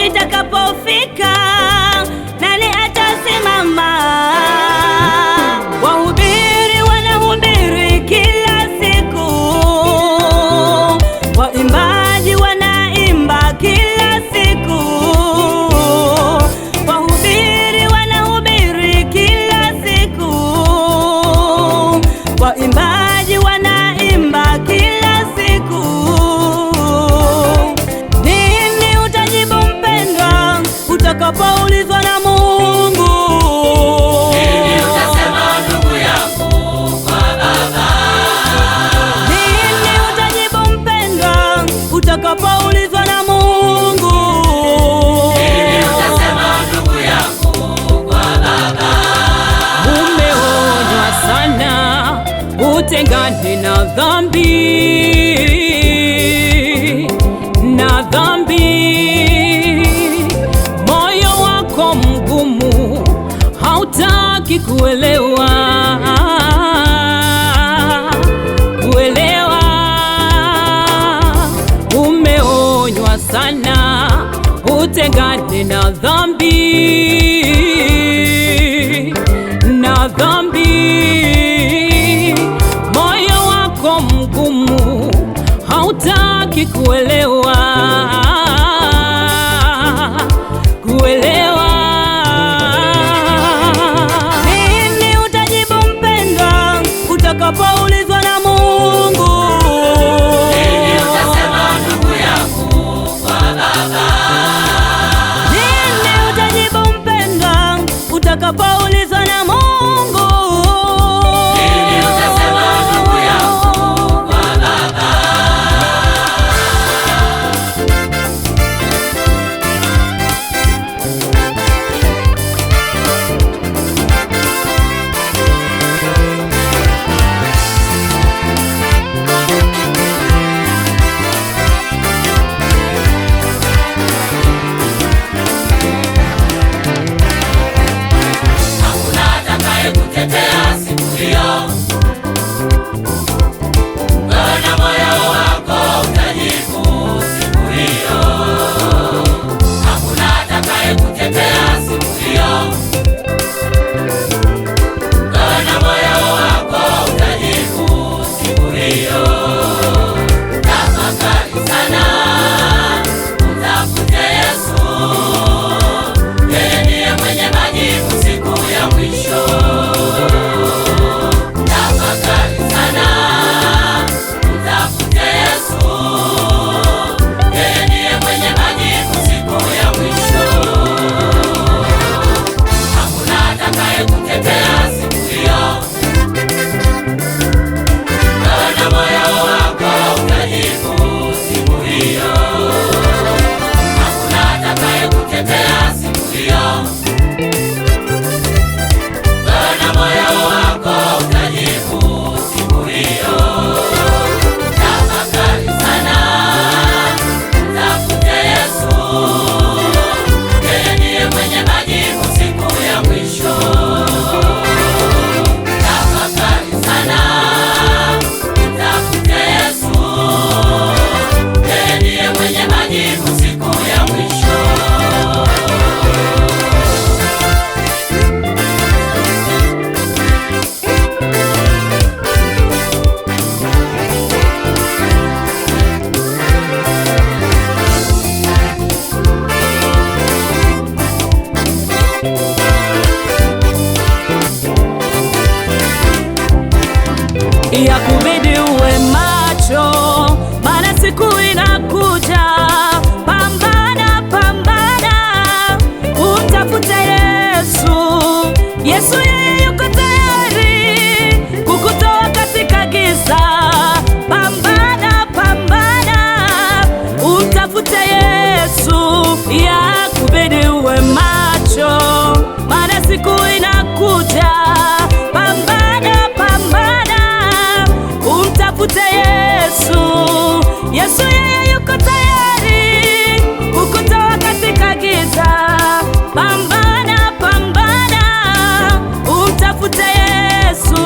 itakapofika, nani atasimama? Wahubiri wanahubiri kila siku, waimbaji wanaimba kila siku, wahubiri wanahubiri kila siku, waimbaji wanaimba kila siku. Nini utajibu mpendwa utakapoulizwa na Mungu? Nini utasema ndugu yangu kwa Baba? Nini utajibu mpendwa utakapoulizwa na Mungu? Nini utasema ndugu yangu kwa Baba? Umeonywa sana utengane na dhambi, na dhambi. Moyo wako mgumu hautaki kuelewa, kuelewa. Umeonywa sana utengane na dhambi, na dhambi. Moyo wako mgumu hautaki kuelewa, kuelewa. Nini utajibu mpendwa utakapoulizwa na Mungu? Nini utasema ndugu yangu kwa Baba? Nini utajibu mpendwa utakapoulizwa na Mungu? Nini utasema ndugu yangu kwa Baba? Hakuna atakaye kutetea siku hiyo. Wewe na moyo wako utajibu siku hiyo. Hakuna atakaye kutetea siku hiyo. Wewe na moyo wako utajibu siku hiyo. Tafakari sana, mtafute Yesu. Yeye ndiye mwenye majibu siku ya mwisho. Tafakari sana, mtafute Yesu. Yeye ndiye mwenye majibu siku ya mwisho. Hakuna atakaye kutetea siku hiyo. Wewe na moyo wako utajibu siku hiyo. Hakuna atakaye kutetea siku hiyo. Wewe na moyo wako utajibu siku hiyo. Tafakari sana, mtafute Yesu. Yeye ndiye mwenye majibu siku ya mwisho. Tafakari sana, mtafute Yesu. Yeye ndiye mwenye majibu siku ya mwisho. Yakubidi uwe macho, maana siku inakuja. Pambana, pambana, umtafute Yesu. Yesu yeye yuko tayari kukutoa katika giza. Pambana, pambana, umtafute Yesu. Yakubidi uwe macho, maana siku inakuja. Pambana, pambana, umtafute Yesu. Yesu yeye yuko tayari kukutoa katika giza. Pambana, pambana, umtafute Yesu.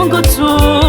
Mungu tu.